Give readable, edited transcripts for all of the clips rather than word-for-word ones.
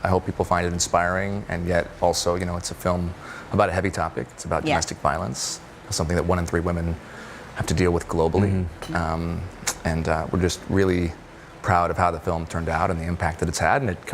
I hope people find it inspiring, and yet also, it's a film about a heavy topic. It's about domestic violence, something that 1 in 3 women have to deal with globally. And we're just really proud of how the film turned out and the impact that it's had, and it's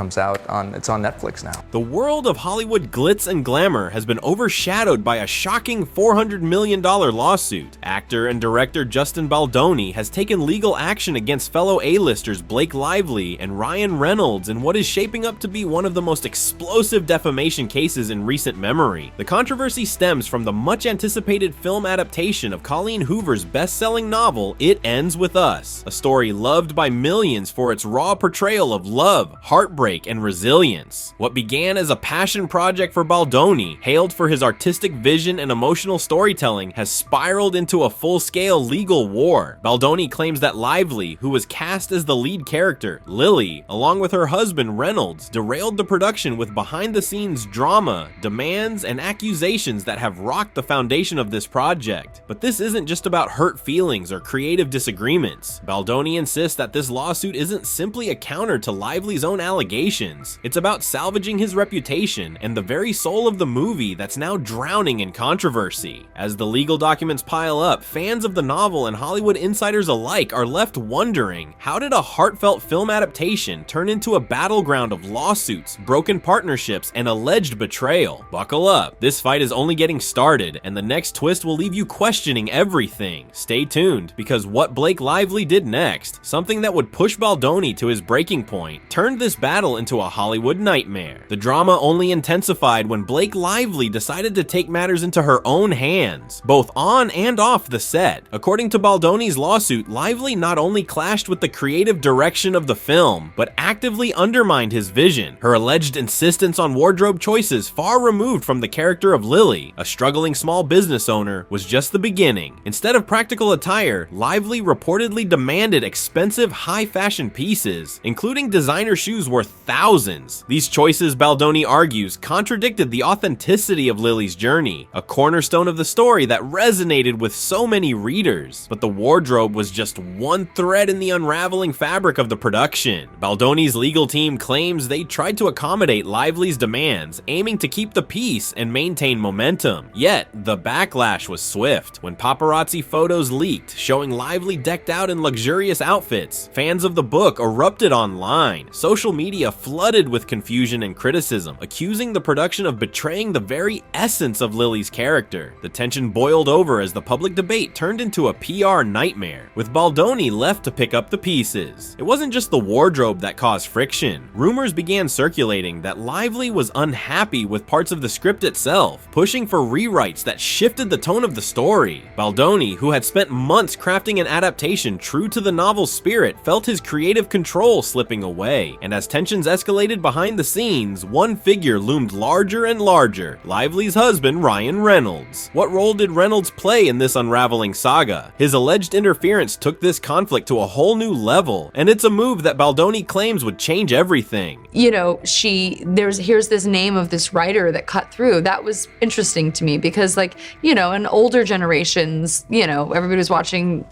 on Netflix now. The world of Hollywood glitz and glamour has been overshadowed by a shocking $400 million lawsuit. Actor and director Justin Baldoni has taken legal action against fellow A-listers Blake Lively and Ryan Reynolds in what is shaping up to be one of the most explosive defamation cases in recent memory. The controversy stems from the much-anticipated film adaptation of Colleen Hoover's best-selling novel, It Ends With Us, a story loved by millions for its raw portrayal of love, heartbreak, and resilience. What began as a passion project for Baldoni, hailed for his artistic vision and emotional storytelling, has spiraled into a full-scale legal war. Baldoni claims that Lively, who was cast as the lead character, Lily, along with her husband Reynolds, derailed the production with behind-the-scenes drama, demands, and accusations that have rocked the foundation of this project. But this isn't just about hurt feelings or creative disagreements. Baldoni insists that this lawsuit isn't simply a counter to Lively's own allegations. It's about salvaging his reputation and the very soul of the movie that's now drowning in controversy. As the legal documents pile up, fans of the novel and Hollywood insiders alike are left wondering, how did a heartfelt film adaptation turn into a battleground of lawsuits, broken partnerships, and alleged betrayal? Buckle up, this fight is only getting started, and the next twist will leave you questioning everything. Stay tuned, because what Blake Lively did next, something that would push Baldoni to his breaking point, turned this battle into a Hollywood nightmare. The drama only intensified when Blake Lively decided to take matters into her own hands, both on and off the set. According to Baldoni's lawsuit, Lively not only clashed with the creative direction of the film, but actively undermined his vision. Her alleged insistence on wardrobe choices far removed from the character of Lily, a struggling small business owner, was just the beginning. Instead of practical attire, Lively reportedly demanded expensive high-fashion pieces, including designer shoes worth thousands. These choices, Baldoni argues, contradicted the authenticity of Lily's journey, a cornerstone of the story that resonated with so many readers. But the wardrobe was just one thread in the unraveling fabric of the production. Baldoni's legal team claims they tried to accommodate Lively's demands, aiming to keep the peace and maintain momentum. Yet, the backlash was swift. When paparazzi photos leaked, showing Lively decked out in luxurious outfits, fans of the book erupted online. Social media flooded with confusion and criticism, accusing the production of betraying the very essence of Lily's character. The tension boiled over as the public debate turned into a PR nightmare, with Baldoni left to pick up the pieces. It wasn't just the wardrobe that caused friction. Rumors began circulating that Lively was unhappy with parts of the script itself, pushing for rewrites that shifted the tone of the story. Baldoni, who had spent months crafting an adaptation true to the novel's spirit, felt his creative control slipping away, and as tensions escalated behind the scenes, one figure loomed larger and larger: Lively's husband, Ryan Reynolds. What role did Reynolds play in this unraveling saga? His alleged interference took this conflict to a whole new level, and it's a move that Baldoni claims would change everything. Here's this name of this writer that cut through. That was interesting to me because, in older generations, everybody was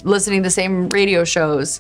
listening to the same radio shows,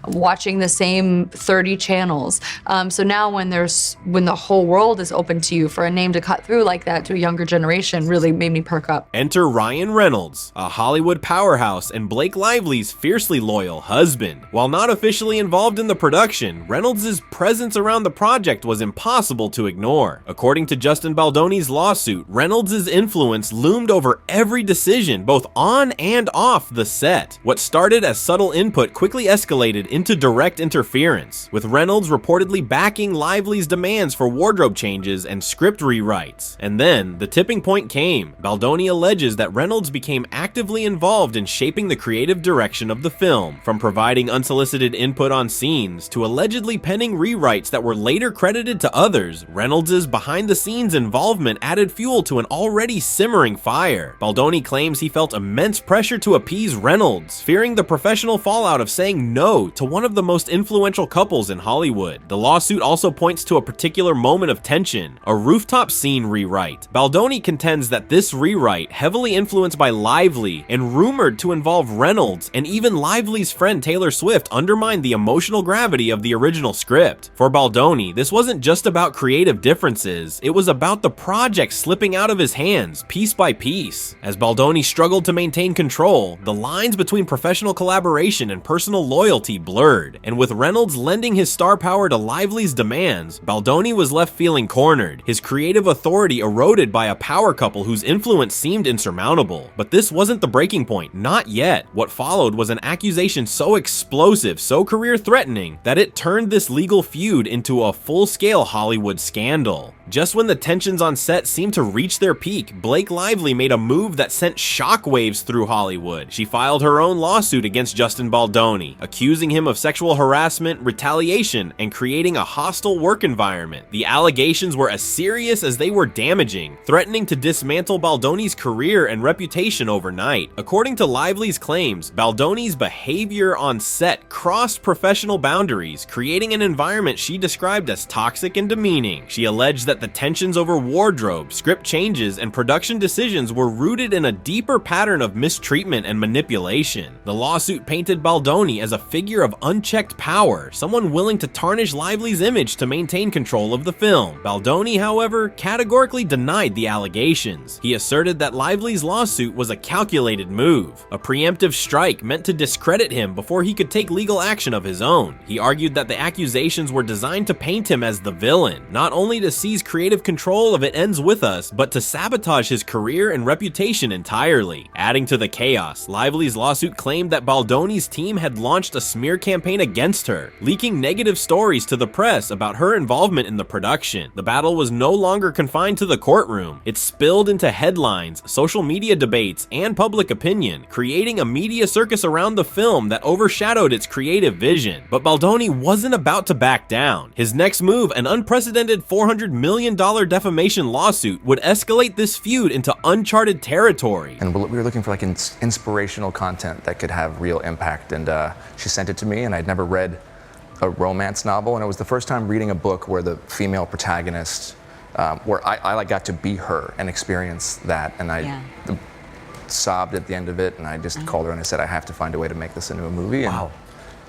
watching the same 30 channels. So now when the whole world is open to you, for a name to cut through like that to a younger generation really made me perk up. Enter Ryan Reynolds, a Hollywood powerhouse and Blake Lively's fiercely loyal husband. While not officially involved in the production, Reynolds' presence around the project was impossible to ignore. According to Justin Baldoni's lawsuit, Reynolds' influence loomed over every decision, both on and off the set. What started as subtle input quickly escalated into direct interference, with Reynolds reportedly backing Lively's demands for wardrobe changes and script rewrites. And then, the tipping point came. Baldoni alleges that Reynolds became actively involved in shaping the creative direction of the film, from providing unsolicited input on scenes to allegedly penning rewrites that were later credited to others. Reynolds' behind-the-scenes involvement added fuel to an already simmering fire. Baldoni claims he felt immense pressure to appease Reynolds, fearing the professional fallout of saying no to one of the most influential couples in Hollywood. The lawsuit also points to a particular moment of tension, a rooftop scene rewrite. Baldoni contends that this rewrite, heavily influenced by Lively and rumored to involve Reynolds and even Lively's friend Taylor Swift, undermined the emotional gravity of the original script. For Baldoni, this wasn't just about creative differences, it was about the project slipping out of his hands, piece by piece. As Baldoni struggled to maintain control, the lines between professional collaboration and personal loyalty blurred, and with Reynolds lending his star power to Lively's demands, Baldoni was left feeling cornered, his creative authority eroded by a power couple whose influence seemed insurmountable. But this wasn't the breaking point, not yet. What followed was an accusation so explosive, so career-threatening, that it turned this legal feud into a full-scale Hollywood scandal. Just when the tensions on set seemed to reach their peak, Blake Lively made a move that sent shockwaves through Hollywood. She filed her own lawsuit against Justin Baldoni, accusing him of sexual harassment, retaliation, and creating a hostile work environment. The allegations were as serious as they were damaging, threatening to dismantle Baldoni's career and reputation overnight. According to Lively's claims, Baldoni's behavior on set crossed professional boundaries, creating an environment she described as toxic and demeaning. She alleged that the tensions over wardrobe, script changes, and production decisions were rooted in a deeper pattern of mistreatment and manipulation. The lawsuit painted Baldoni as a figure of unchecked power, someone willing to tarnish Lively's image to maintain control of the film. Baldoni, however, categorically denied the allegations. He asserted that Lively's lawsuit was a calculated move, a preemptive strike meant to discredit him before he could take legal action of his own. He argued that the accusations were designed to paint him as the villain, not only to seize creative control of It Ends With Us, but to sabotage his career and reputation entirely. Adding to the chaos, Lively's lawsuit claimed that Baldoni's team had launched a smear campaign against her, leaking negative stories to the press about her involvement in the production. The battle was no longer confined to the courtroom. It spilled into headlines, social media debates, and public opinion, creating a media circus around the film that overshadowed its creative vision. But Baldoni wasn't about to back down. His next move, an unprecedented $400 million defamation lawsuit, would escalate this feud into uncharted territory. And we were looking for like inspirational content that could have real impact, and she sent it to me, and I'd never read a romance novel, and it was the first time reading a book where the female protagonist, where I like got to be her and experience that, and I sobbed at the end of it, and I just called her and I said, I have to find a way to make this into a movie. And wow.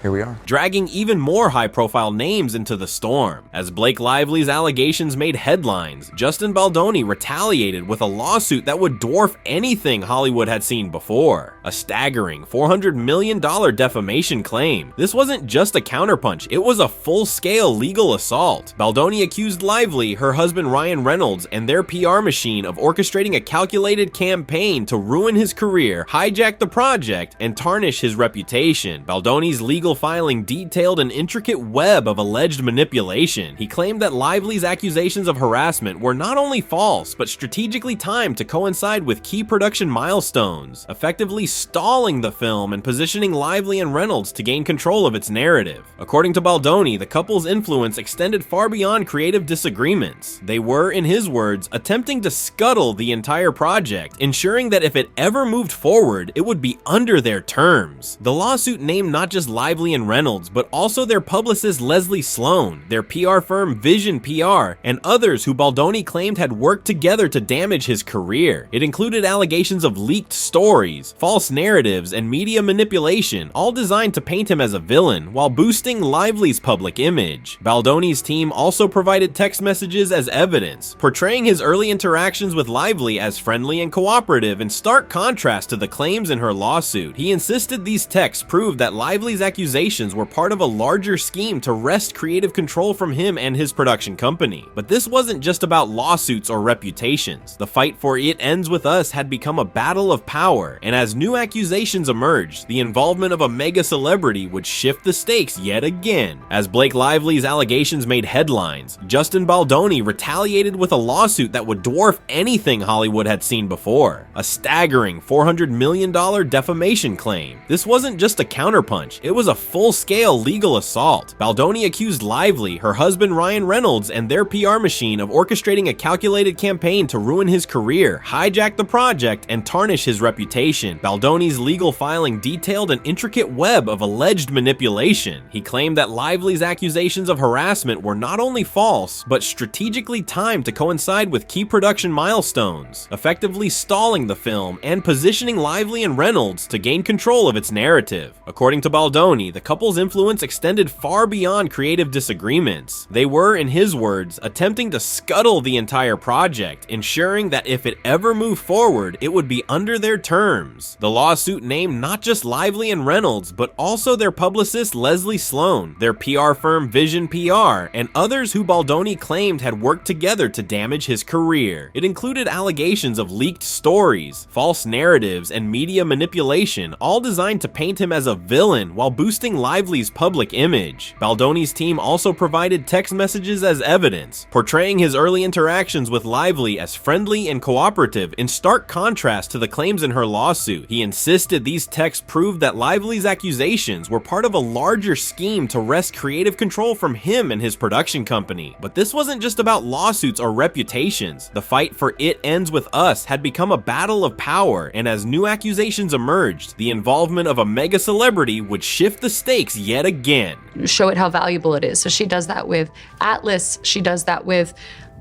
Here we are. Dragging even more high-profile names into the storm. As Blake Lively's allegations made headlines, Justin Baldoni retaliated with a lawsuit that would dwarf anything Hollywood had seen before. A staggering $400 million defamation claim. This wasn't just a counterpunch, it was a full-scale legal assault. Baldoni accused Lively, her husband Ryan Reynolds, and their PR machine of orchestrating a calculated campaign to ruin his career, hijack the project, and tarnish his reputation. Baldoni's legal filing detailed an intricate web of alleged manipulation. He claimed that Lively's accusations of harassment were not only false, but strategically timed to coincide with key production milestones, effectively stalling the film and positioning Lively and Reynolds to gain control of its narrative. According to Baldoni, the couple's influence extended far beyond creative disagreements. They were, in his words, attempting to scuttle the entire project, ensuring that if it ever moved forward, it would be under their terms. The lawsuit named not just Lively and Reynolds, but also their publicist Leslie Sloan, their PR firm Vision PR, and others who Baldoni claimed had worked together to damage his career. It included allegations of leaked stories, false narratives, and media manipulation, all designed to paint him as a villain while boosting Lively's public image. Baldoni's team also provided text messages as evidence, portraying his early interactions with Lively as friendly and cooperative, in stark contrast to the claims in her lawsuit. He insisted these texts proved that Lively's accusations were part of a larger scheme to wrest creative control from him and his production company. But this wasn't just about lawsuits or reputations. The fight for It Ends With Us had become a battle of power, and as new accusations emerged, the involvement of a mega celebrity would shift the stakes yet again. As Blake Lively's allegations made headlines, Justin Baldoni retaliated with a lawsuit that would dwarf anything Hollywood had seen before. A staggering $400 million defamation claim. This wasn't just a counterpunch, it was a full-scale legal assault. Baldoni accused Lively, her husband Ryan Reynolds, and their PR machine of orchestrating a calculated campaign to ruin his career, hijack the project, and tarnish his reputation. Baldoni Baldoni's legal filing detailed an intricate web of alleged manipulation. He claimed that Lively's accusations of harassment were not only false, but strategically timed to coincide with key production milestones, effectively stalling the film and positioning Lively and Reynolds to gain control of its narrative. According to Baldoni, the couple's influence extended far beyond creative disagreements. They were, in his words, attempting to scuttle the entire project, ensuring that if it ever moved forward, it would be under their terms. The lawsuit named not just Lively and Reynolds, but also their publicist Leslie Sloan, their PR firm Vision PR, and others who Baldoni claimed had worked together to damage his career. It included allegations of leaked stories, false narratives, and media manipulation, all designed to paint him as a villain while boosting Lively's public image. Baldoni's team also provided text messages as evidence, portraying his early interactions with Lively as friendly and cooperative in stark contrast to the claims in her lawsuit. He insisted these texts proved that Lively's accusations were part of a larger scheme to wrest creative control from him and his production company. But this wasn't just about lawsuits or reputations. The fight for It Ends With Us had become a battle of power, and as new accusations emerged, the involvement of a mega celebrity would shift the stakes yet again. Show it how valuable it is. So she does that with Atlas. She does that with,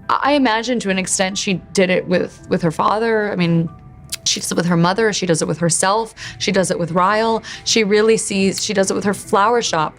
I imagine to an extent she did it with her father. I mean, she does it with her mother, she does it with herself, she does it with Ryle. She does it with her flower shop.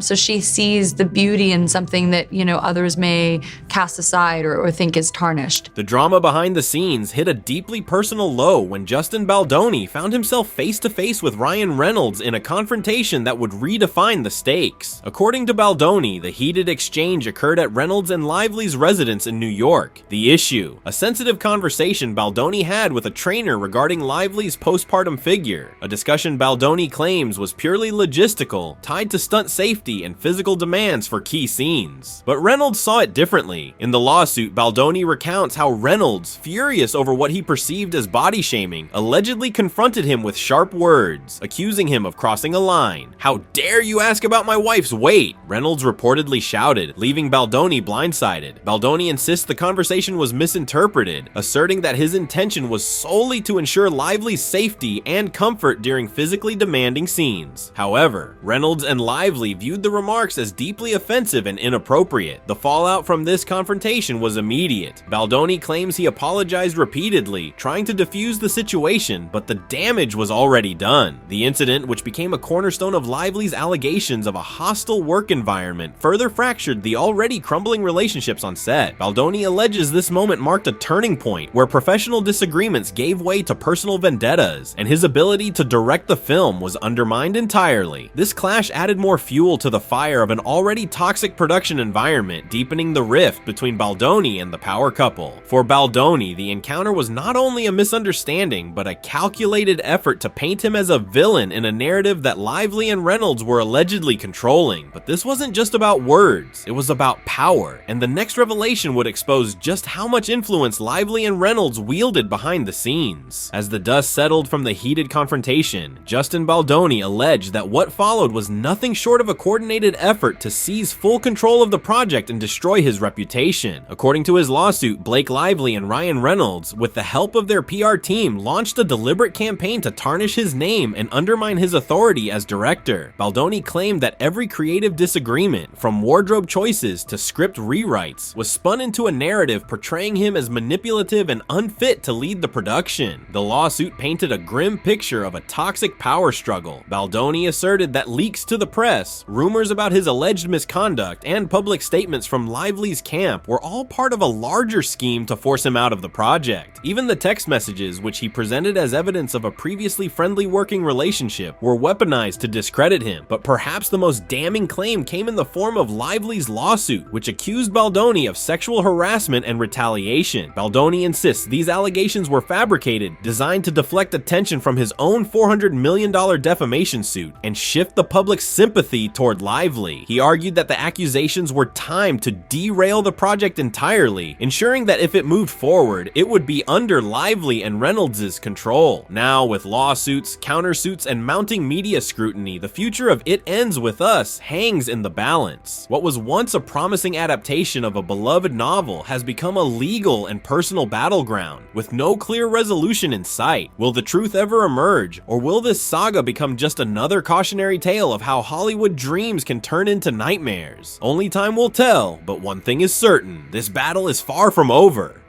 So she sees the beauty in something that, others may cast aside or think is tarnished. The drama behind the scenes hit a deeply personal low when Justin Baldoni found himself face to face with Ryan Reynolds in a confrontation that would redefine the stakes. According to Baldoni, the heated exchange occurred at Reynolds and Lively's residence in New York. The issue, a sensitive conversation Baldoni had with a trainer regarding Lively's postpartum figure, a discussion Baldoni claims was purely logistical, tied to stunt safety and physical demands for key scenes. But Reynolds saw it differently. In the lawsuit, Baldoni recounts how Reynolds, furious over what he perceived as body shaming, allegedly confronted him with sharp words, accusing him of crossing a line. "How dare you ask about my wife's weight?" Reynolds reportedly shouted, leaving Baldoni blindsided. Baldoni insists the conversation was misinterpreted, asserting that his intention was solely to ensure Lively's safety and comfort during physically demanding scenes. However, Reynolds and Lively viewed the remarks as deeply offensive and inappropriate. The fallout from this confrontation was immediate. Baldoni claims he apologized repeatedly, trying to defuse the situation, but the damage was already done. The incident, which became a cornerstone of Lively's allegations of a hostile work environment, further fractured the already crumbling relationships on set. Baldoni alleges this moment marked a turning point where professional disagreements gave way to personal vendettas, and his ability to direct the film was undermined entirely. This clash added more fuel to the fire of an already toxic production environment, deepening the rift between Baldoni and the power couple. For Baldoni, the encounter was not only a misunderstanding, but a calculated effort to paint him as a villain in a narrative that Lively and Reynolds were allegedly controlling. But this wasn't just about words, it was about power, and the next revelation would expose just how much influence Lively and Reynolds wielded behind the scenes. As the dust settled from the heated confrontation, Justin Baldoni alleged that what followed was nothing short of a coordinated effort to seize full control of the project and destroy his reputation. According to his lawsuit, Blake Lively and Ryan Reynolds, with the help of their PR team, launched a deliberate campaign to tarnish his name and undermine his authority as director. Baldoni claimed that every creative disagreement, from wardrobe choices to script rewrites, was spun into a narrative portraying him as manipulative and unfit to lead the production. The lawsuit painted a grim picture of a toxic power struggle. Baldoni asserted that leaks to the press, rumors about his alleged misconduct, and public statements from Lively's camp were all part of a larger scheme to force him out of the project. Even the text messages, which he presented as evidence of a previously friendly working relationship, were weaponized to discredit him. But perhaps the most damning claim came in the form of Lively's lawsuit, which accused Baldoni of sexual harassment and retaliation. Baldoni insists these allegations were fabricated, designed to deflect attention from his own $400 million defamation suit and shift the public's sympathy toward Lively. He argued that the accusations were timed to derail the the project entirely, ensuring that if it moved forward, it would be under Lively and Reynolds' control. Now, with lawsuits, countersuits, and mounting media scrutiny, the future of It Ends With Us hangs in the balance. What was once a promising adaptation of a beloved novel has become a legal and personal battleground, with no clear resolution in sight. Will the truth ever emerge, or will this saga become just another cautionary tale of how Hollywood dreams can turn into nightmares? Only time will tell, but one thing is certain, this battle is far from over.